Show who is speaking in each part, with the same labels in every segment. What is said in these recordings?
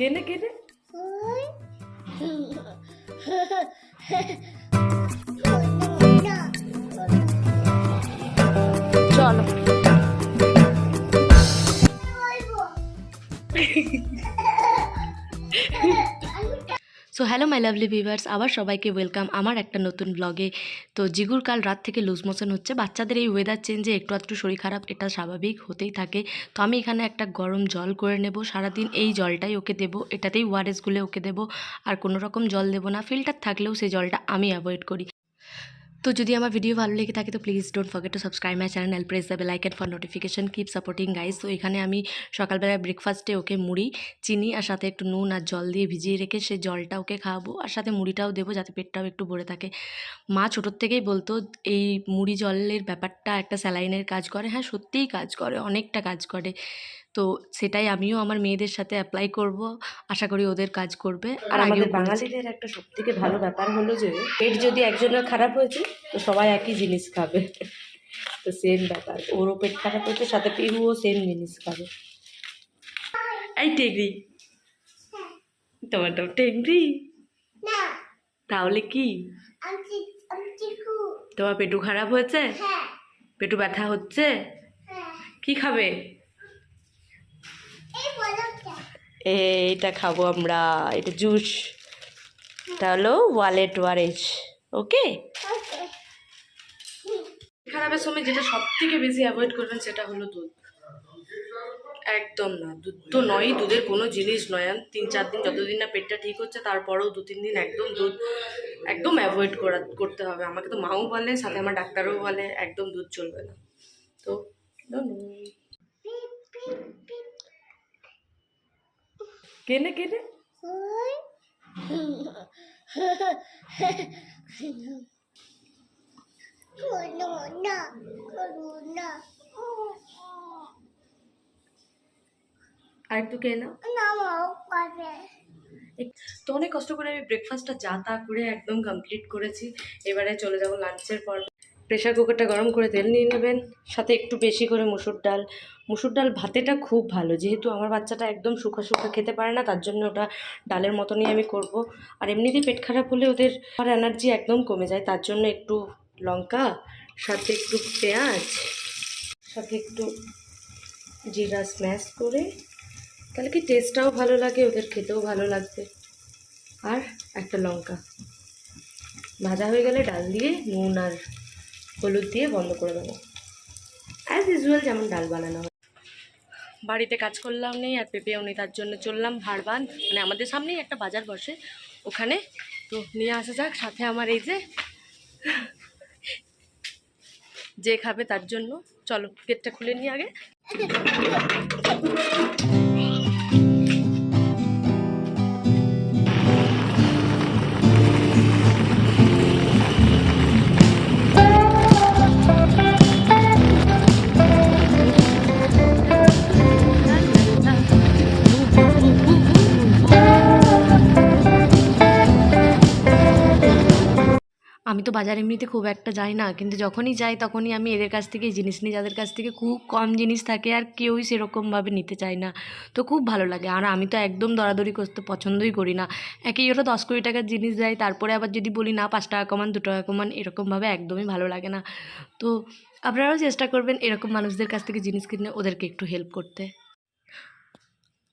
Speaker 1: কেনে কেনে চলো so hello my lovely viewers, আবার সবাইকে ওয়েলকাম আমার একটা নতুন ব্লগে। তো জিগুর কাল রাত থেকে লুজ মোশন হচ্ছে। বাচ্চাদের এই ওয়েদার চেঞ্জে একটু আধটু শরীর খারাপ, এটা স্বাভাবিক হতেই থাকে। তো আমি এখানে একটা গরম জল করে নেব, সারাদিন এই জলটাই ওকে দেবো, এটাতেই ওআরএস গুলে ওকে দেবো, আর কোনো রকম জল দেবো না। ফিল্টার থাকলেও সেই জলটা আমি অ্যাভয়েড করি। তো যদি আমার ভিডিও ভালো লেগে থাকে তো please don't forget to subscribe my channel and press the bell icon for notification. Keep supporting guys. তো এখানে আমি সকালবেলা ব্রেকফাস্টে ওকে মুড়ি, চিনি আর সাথে একটু নুন আর জল দিয়ে ভিজিয়ে রেখে সেই জলটা ওকে খাওয়াবো, আর সাথে মুড়িটাও দেবো যাতে পেটটাও একটু ভরে থাকে। মা ছোটোর থেকেই বলতো এই মুড়ি জলের ব্যাপারটা একটা স্যালাইনের কাজ করে। হ্যাঁ, সত্যিই কাজ করে, অনেকটা কাজ করে। তো সেটাই আমিও আমার মেয়েদের সাথে অ্যাপ্লাই করব, আশা করি ওদের কাজ করবে। আর আমাদের বাঙালিদের একটা সবথেকে ভালো ব্যাপার হলো যে পেট যদি একজনের খারাপ হয়েছে তো সবাই একই জিনিস খাবে। তো সেম ব্যাপার, ওরও পেট খারাপ হয়েছে, সাথে পিহুও সেম জিনিস খাবে। এই টেগরি, তোমার তো টেগরি, তাহলে কি তোমার পেটু খারাপ হয়েছে? পেটু ব্যথা হচ্ছে? কি খাবে? এইটা খাবো আমরা, এটা জুস, এটা হলো ওয়ালেট ওয়ারেজ। ওকে, খারাপের সময় যেটা সব থেকে বেশি অ্যাভয়েড করবেন সেটা হলো দুধ। একদম না, দুধ তো নয়, দুধের কোনো জিনিস নয়। 3-4 দিন যতদিন না পেটটা ঠিক হচ্ছে, তারপরেও 2-3 দিন একদম দুধ একদম অ্যাভয়েড করতে হবে। আমাকে তো মাও বলে, সাথে আমার ডাক্তারও বলে একদম দুধ চলবে না। তো কেনে কেনে আর একটু খেয়ে নাও। তো অনেক কষ্ট করে আমি ব্রেকফাস্টটা যা তা করে একদম কমপ্লিট করেছি। এবারে চলে যাব লাঞ্চের পর। প্রেশার কুকারটা গরম করে তেল নিয়ে নেবেন, সাথে একটু বেশি করে মুসুর ডাল। মুসুর ডাল ভাতেটা খুব ভালো, যেহেতু আমার বাচ্চাটা একদম শুকা শুকা খেতে পারে না, তার জন্য ওটা ডালের মতনই আমি করব। আর এমনিতেই পেট খারাপ হলে ওদের এনার্জি একদম কমে যায়, তার জন্য একটু লঙ্কা, সাথে একটু পেঁয়াজ, সাথে একটু জিরা স্ম্যাশ করে, তাহলে কি টেস্টটাও ভালো লাগে, ওদের খেতেও ভালো লাগবে। আর একটা লঙ্কা ভাজা হয়ে গেলে ডাল দিয়ে নুন আর হলুদ দিয়ে বন্ধ করে দেবো, অ্যাজ ইউজুয়াল যেমন ডাল বানানো হয়। বাড়িতে কাজ করলাম নেই আর পেঁপেও নেই, তার জন্য চললাম ভারবান, মানে আমাদের সামনেই একটা বাজার বসে ওখানে। তো নিয়ে আসা যাক, সাথে আমার এই যে খাবে তার জন্য। চলো গেটটা খুলে নিয়ে আগে। আমি তো বাজার এমনিতে খুব একটা যাই না, কিন্তু যখনই যাই তখনই আমি এদের কাছ থেকেই জিনিস নিই, যাদের কাছ থেকে খুব কম জিনিস থাকে আর কেউই সেরকমভাবে নিতে চায় না। তো খুব ভালো লাগে। আর আমি তো একদম দরাদরি করতে পছন্দই করি না। একেই ওরা 10-20 টাকার জিনিস দেয়, তারপরে আবার যদি বলি না 5 টাকা কমান, 2 টাকা কমান, এরকমভাবে একদমই ভালো লাগে না। তো আপনারাও চেষ্টা করবেন এরকম মানুষদের কাছ থেকে জিনিস কিনে ওদেরকে একটু হেল্প করতে।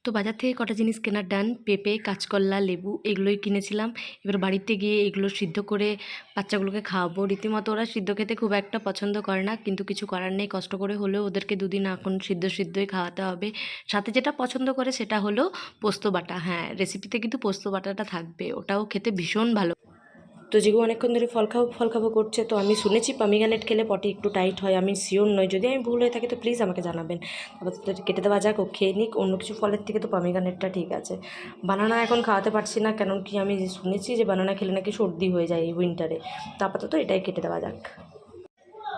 Speaker 1: তো বাজার থেকে কটা জিনিস কেনার ডান, পেঁপে, কাঁচকলা, লেবু এগুলোই কিনেছিলাম। এবার বাড়িতে গিয়ে এগুলো সিদ্ধ করে বাচ্চাগুলোকে খাওয়াবো। রীতিমতো ওরা সিদ্ধ খেতে খুব একটা পছন্দ করে না, কিন্তু কিছু করার নেই, কষ্ট করে হলেও ওদেরকে 2 দিন এখন সিদ্ধই খাওয়াতে হবে। সাথে যেটা পছন্দ করে সেটা হলো পোস্ত বাটা। হ্যাঁ, রেসিপিতে কিন্তু পোস্ত বাটাটা থাকবে, ওটাও খেতে ভীষণ ভালো। তো যেগুলো অনেকক্ষণ ধরে ফল খাবো করছে, তো আমি শুনেছি পমিগ্রেনেট খেলে পটি একটু টাইট হয়, আমি শিওর নই, যদি আমি ভুল হয়ে থাকি তো প্লিজ আমাকে জানাবেন। তারপর কেটে দেওয়া যাক, ও খেয়ে নিক। অন্য কিছু ফলের থেকে তো পমিগ্রেনেটটা ঠিক আছে। বানানা এখন খাওয়াতে পারছি না, কেন কি আমি শুনেছি যে বানানা খেলে নাকি সর্দি হয়ে যায় এই উইন্টারে। তো আপাতত এটাই কেটে দেওয়া যাক।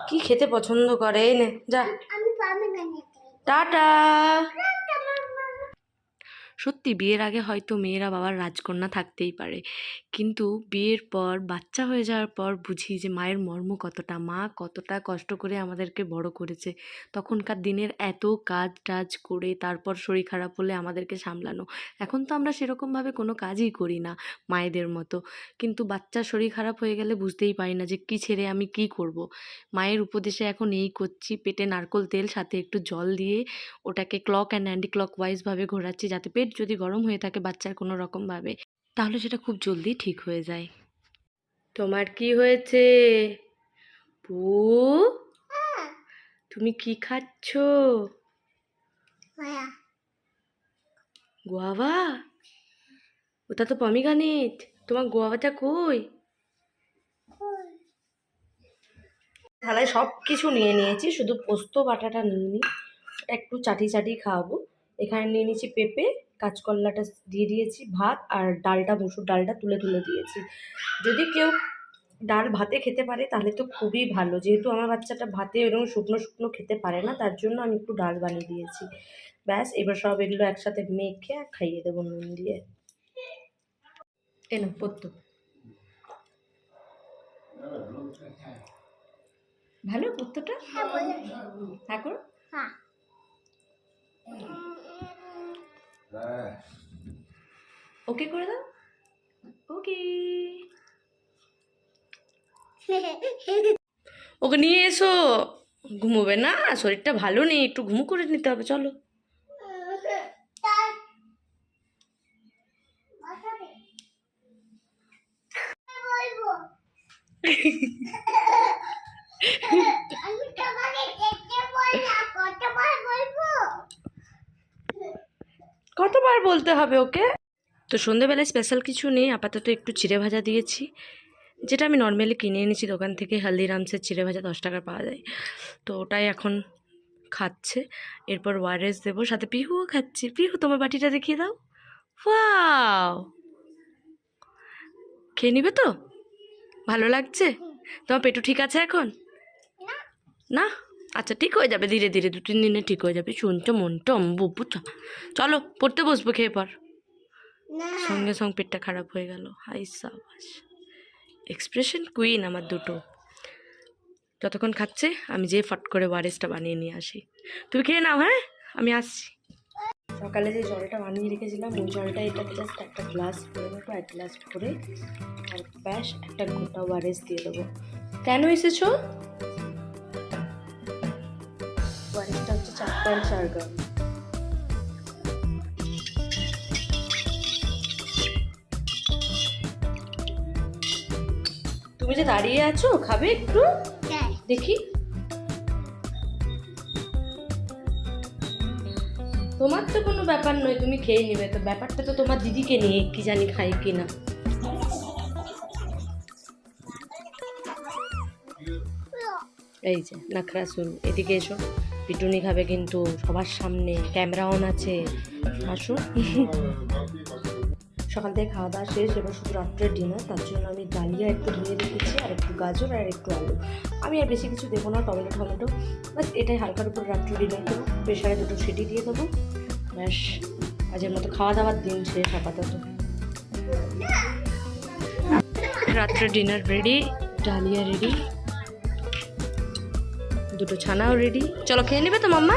Speaker 1: কি খেতে পছন্দ করে নে যা, টাটা। সত্যি বিয়ের আগে হয়তো মেয়েরা বাবার রাজকন্যা থাকতেই পারে, কিন্তু বিয়ের পর বাচ্চা হয়ে যাওয়ার পর বুঝি যে মায়ের মর্ম কতটা, মা কতটা কষ্ট করে আমাদেরকে বড় করেছে। তখনকার দিনের এত কাজ টাজ করে তারপর শরীর খারাপ হলে আমাদেরকে সামলানো। এখন তো আমরা সেরকমভাবে কোনো কাজই করি না মায়েদের মতো, কিন্তু বাচ্চার শরীর খারাপ হয়ে গেলে বুঝতেই পারি না যে কী ছেড়ে আমি কী করব। মায়ের উপদেশে এখন এই করছি, পেটে নারকোল তেল সাথে একটু জল দিয়ে ওটাকে ক্লক অ্যান্ড অ্যান্টি ক্লক ওয়াইজভাবে ঘোরাচ্ছি, যাতে পেট যদি গরম হয়ে থাকে বাচ্চার কোনো রকমভাবে, তাহলে সেটা খুব জলদি ঠিক হয়ে যায়। তোমার কি হয়েছে পু? তুমি কি খাচ্ছ? গোয়াভা? ওটা তো পমিগ্রানেট। তোমার গোয়াভাটা কই? থালায় সব কিছু নিয়ে নিয়েছি, শুধু পোস্ত বাটাটা নিইনি, একটু চাটি চাটি খাওয়াবো। এখানে নিয়ে নিয়েছি পেঁপে, কাঁচকলাটা দিয়ে দিয়েছি, ভাত আর ডালটা, মুসুর ডালটা তুলে তুলে দিয়েছি। যদি কেউ ডাল ভাতে খেতে পারে তাহলে তো খুবই ভালো, যেহেতু আমার বাচ্চাটা ভাতে এরকম শুকনো শুকনো খেতে পারে না, তার জন্য আমি একটু ডাল বানিয়ে দিয়েছি। ব্যাস, এবার সব এগুলো একসাথে মেখে আর খাইয়ে দেবো নুন দিয়ে। এনো পড়তো ভালো পড়তোটা ঠাকুর। ওকে করে দাও, ওকে। ওকে নিয়ে এসো, ঘুমোবে না, শরীরটা ভালো নেই, একটু ঘুমো করে নিতে হবে, চলো। কতবার বলতে হবে ওকে? তো সন্ধেবেলায় স্পেশাল কিছু নেই, আপাতত একটু চিড়ে ভাজা দিয়েছি, যেটা আমি নর্মালি কিনে এনেছি দোকান থেকে, হলদিরামসের চিড়ে ভাজা 10 টাকার পাওয়া যায়, তো ওটাই এখন খাচ্ছে। এরপর ওয়ারেস দেবো, সাথে পিহুও খাচ্ছে। পিহু তোমার বাটিটা দেখিয়ে দাও। ওয়াও, খেয়ে নিবে তো? ভালো লাগছে? তোমার পেটু ঠিক আছে এখন? না? আচ্ছা, ঠিক হয়ে যাবে ধীরে ধীরে, 2-3 দিনে ঠিক হয়ে যাবে। শুনছো মনটা বুবুটা। চলো পড়তে বসবো খেয়ে পর। সঙ্গে সঙ্গে পেটটা খারাপ হয়ে গেল। হাই সাবাস, এক্সপ্রেশন কুইন আমার দুটো। যতক্ষণ খাচ্ছে আমি যেয়ে ফট করে ওয়ারেসটা বানিয়ে নিয়ে আসি। তুমি খেয়ে নাও, হ্যাঁ আমি আসছি। সকালে যে জলটা বানিয়ে রেখেছিলাম ওই জলটা এটাকে জাস্ট একটা গ্লাস করে নেবো, 1 গ্লাস করে, আর ব্যাস একটা গোটা ওয়ারেস দিয়ে দেবো। কেন এসেছো? ওয়ারেসটা হচ্ছে 4.4 গ্রাম। তুমি যে দাঁড়িয়ে আছো, খাবে একটু? দেখি। তোমার তো কোনো ব্যাপার নয়, তুমি খেয়ে নিবে, তো ব্যাপারটা তো তোমার দিদিকে নিয়ে, কি জানি খাই কি না। এই যে নাখরা শুরু, এদিকে এসো। পিটুনি খাবে কিন্তু সবার সামনে, ক্যামেরা অন আছে, আসো। সকাল থেকে খাওয়া দাওয়া শেষ, এবার শুধু রাত্রের ডিনার, তার জন্য আমি ডালিয়া একটু ধুয়ে রেখেছি, আর একটু গাজর আর একটু আলু। আমি আর বেশি কিছু দেবো না, টমেটো, বাস এটাই হালকার উপর রাত্রে ডিনার করবো। প্রেশারে 2টো সিটি দিয়ে দেবো, ব্যাস আজের মতো খাওয়া দাওয়ার দিন শেষ আপাতত। রাত্রে ডিনার রেডি, ডালিয়া রেডি, 2টো ছানাও রেডি। চলো খেয়ে নেবে তো মাম্মা?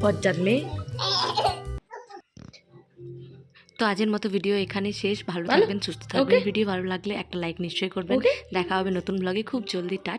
Speaker 1: বজ্জাত মেয়ে। তো আজের মতো ভিডিও এখানে শেষ। ভালো থাকবেন, সুস্থ থাকবেন। ভিডিও ভালো লাগলে একটা লাইক নিশ্চয়ই করবেন। দেখা হবে নতুন ব্লগে খুব জলদি।